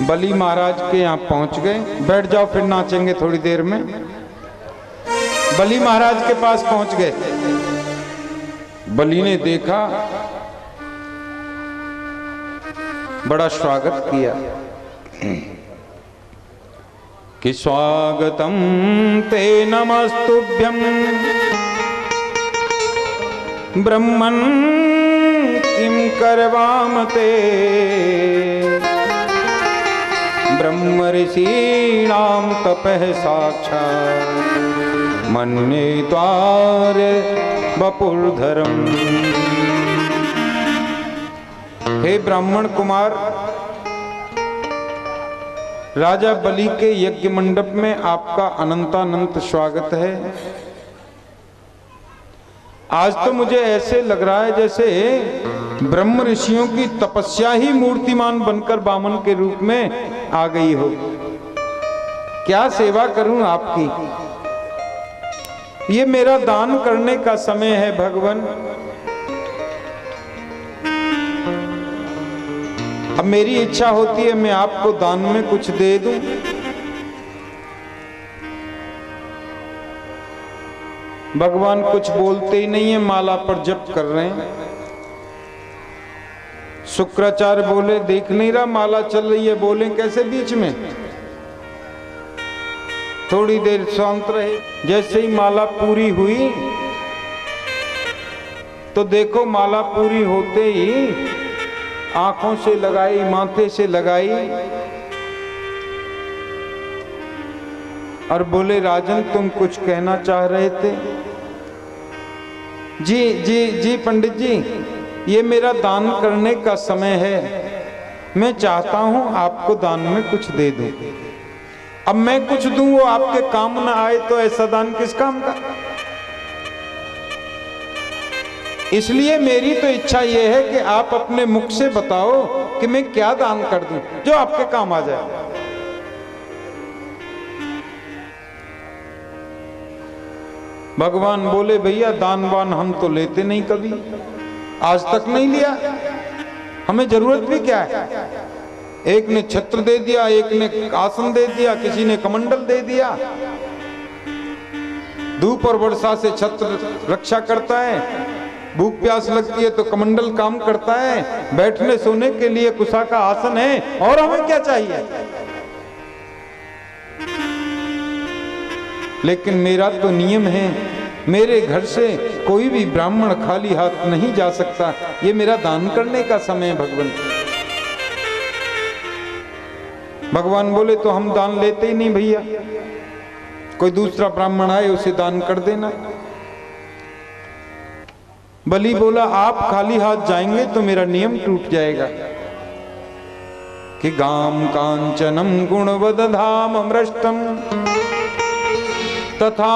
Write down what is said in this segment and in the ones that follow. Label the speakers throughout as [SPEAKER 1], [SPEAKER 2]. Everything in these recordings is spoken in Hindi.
[SPEAKER 1] बलि महाराज के यहाँ पहुंच गए। बैठ जाओ, फिर नाचेंगे थोड़ी देर में। बलि महाराज के पास पहुंच गए। बलि ने देखा, बड़ा स्वागत किया कि स्वागतम ते नमस्तुभ्यं ब्रह्मन् किं करवाम ते ब्रह्म ऋषीणां तपः साक्षात् मन्ये द्वार वपुर्धरम्। हे ब्राह्मण कुमार, राजा बलि के यज्ञ मंडप में आपका अनंतानंत स्वागत है। आज तो मुझे ऐसे लग रहा है जैसे ब्रह्म ऋषियों की तपस्या ही मूर्तिमान बनकर वामन के रूप में आ गई हो। क्या सेवा करूं आपकी? ये मेरा दान करने का समय है भगवान। अब मेरी इच्छा होती है मैं आपको दान में कुछ दे दूं। भगवान कुछ बोलते ही नहीं है, माला पर जप कर रहे हैं। शुक्राचार्य बोले, देख नहीं रहा माला चल रही है, बोले कैसे बीच में? थोड़ी देर शांत रहे। जैसे ही माला पूरी हुई तो देखो माला पूरी होते ही आंखों से लगाई, माथे से लगाई और बोले, राजन तुम कुछ कहना चाह रहे थे? जी जी जी पंडित जी, ये मेरा दान करने का समय है। मैं चाहता हूं आपको दान में कुछ दे दूं। अब मैं कुछ दूं वो आपके काम ना आए तो ऐसा दान किस काम का? इसलिए मेरी तो इच्छा ये है कि आप अपने मुख से बताओ कि मैं क्या दान कर दूं जो आपके काम आ जाए। भगवान बोले, भैया दानवान हम तो लेते नहीं, कभी आज तक नहीं लिया, हमें जरूरत भी क्या है। एक ने छत्र दे दिया, एक ने आसन दे दिया, किसी ने कमंडल दे दिया। धूप और वर्षा से छत्र रक्षा करता है, भूख प्यास लगती है तो कमंडल काम करता है, बैठने सोने के लिए कुशा का आसन है, और हमें क्या चाहिए। लेकिन मेरा तो नियम है, मेरे घर से कोई भी ब्राह्मण खाली हाथ नहीं जा सकता। ये मेरा दान करने का समय है भगवान। भगवान बोले, तो हम दान लेते ही नहीं भैया, कोई दूसरा ब्राह्मण आए उसे दान कर देना। बलि बोला, आप खाली हाथ जाएंगे तो मेरा नियम टूट जाएगा कि गाम कांचनम गुणवदधाम अमृष्टम तथा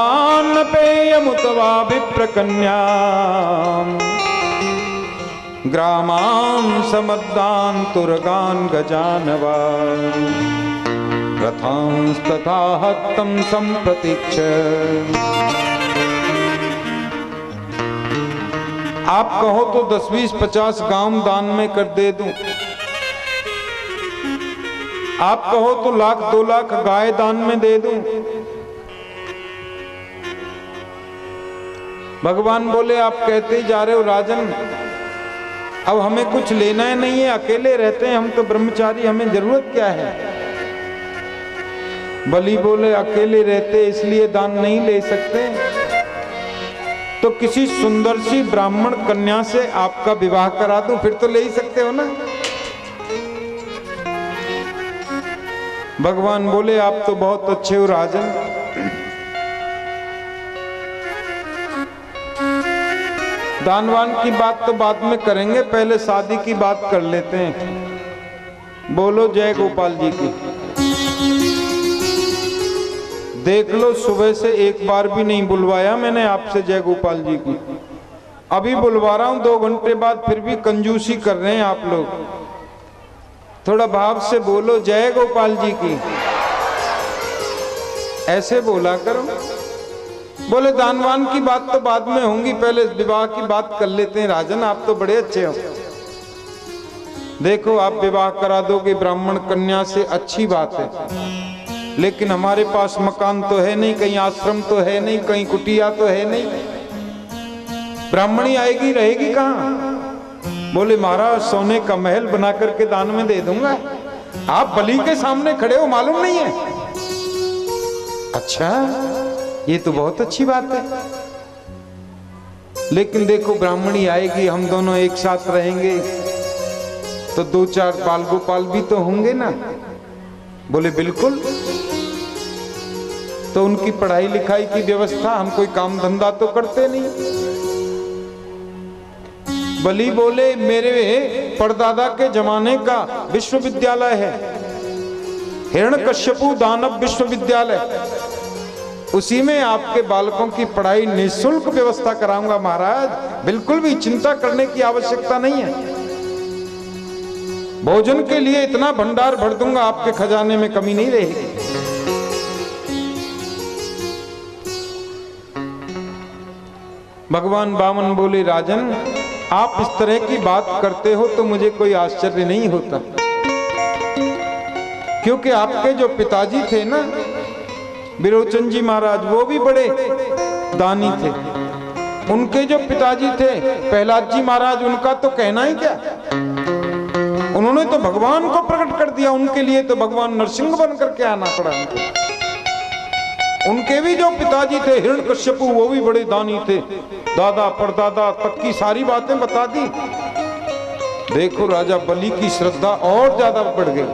[SPEAKER 1] पेयमुतवा विप्रकन्या ग्रामान् समद्दान तुरगान गजानवा रथांस्तथा हत्तं संप्रतीक्ष। आप कहो तो 10, 20, 50 गांव दान में कर दे दूं। आप कहो तो 1 लाख 2 लाख गाय दान में दे दूं। भगवान बोले, आप कहते ही जा रहे हो राजन, अब हमें कुछ लेना ही नहीं है, अकेले रहते हैं हम तो ब्रह्मचारी, हमें जरूरत क्या है। बलि बोले, अकेले रहते इसलिए दान नहीं ले सकते, तो किसी सुंदर सी ब्राह्मण कन्या से आपका विवाह करा दूं, फिर तो ले ही सकते हो ना। भगवान बोले, आप तो बहुत अच्छे हो राजन, दानवान की बात तो बाद में करेंगे, पहले शादी की बात कर लेते हैं। बोलो जय गोपाल जी की। देख लो, सुबह से एक बार भी नहीं बुलवाया मैंने आपसे जय गोपाल जी की। अभी बुलवा रहा हूं 2 घंटे बाद, फिर भी कंजूसी कर रहे हैं आप लोग। थोड़ा भाव से बोलो जय गोपाल जी की, ऐसे बोला करो। बोले, दानवान की बात तो बाद में होंगी, पहले विवाह की बात कर लेते हैं राजन, आप तो बड़े अच्छे हो। देखो आप विवाह करा दोगे ब्राह्मण कन्या से, अच्छी बात है, लेकिन हमारे पास मकान तो है नहीं, कहीं आश्रम तो है नहीं, कहीं कुटिया तो है नहीं, ब्राह्मणी आएगी रहेगी कहाँ? बोले महाराज सोने का महल बना करके दान में दे दूंगा। आप बलि के सामने खड़े हो, मालूम नहीं है? अच्छा, ये तो बहुत अच्छी बात है, लेकिन देखो ब्राह्मणी आएगी, हम दोनों एक साथ रहेंगे तो 2-4 बाल गोपाल भी तो होंगे ना। बोले बिल्कुल। तो उनकी पढ़ाई लिखाई की व्यवस्था, हम कोई काम धंधा तो करते नहीं। बलि बोले मेरे परदादा के जमाने का विश्वविद्यालय है, हिरण्यकश्यपु दानव विश्वविद्यालय, उसी में आपके बालकों की पढ़ाई निःशुल्क व्यवस्था कराऊंगा महाराज, बिल्कुल भी चिंता करने की आवश्यकता नहीं है। भोजन के लिए इतना भंडार भर दूंगा, आपके खजाने में कमी नहीं रहेगी। भगवान वामन बोले राजन, आप इस तरह की बात करते हो तो मुझे कोई आश्चर्य नहीं होता, क्योंकि आपके जो पिताजी थे ना विरोचन जी महाराज, वो भी बड़े दानी थे। उनके जो पिताजी थे प्रहलाद जी महाराज, उनका तो कहना ही क्या, उन्होंने तो भगवान को प्रकट कर दिया, उनके लिए तो भगवान नरसिंह बन करके आना पड़ा उनको। उनके भी जो पिताजी थे हिरण्यकश्यपु, वो भी बड़े दानी थे, दादा परदादा तक की सारी बातें बता दी। देखो राजा बलि की श्रद्धा और ज्यादा बढ़ गई,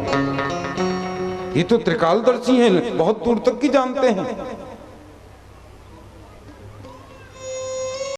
[SPEAKER 1] ये तो त्रिकालदर्शी हैं, बहुत दूर तक की जानते हैं।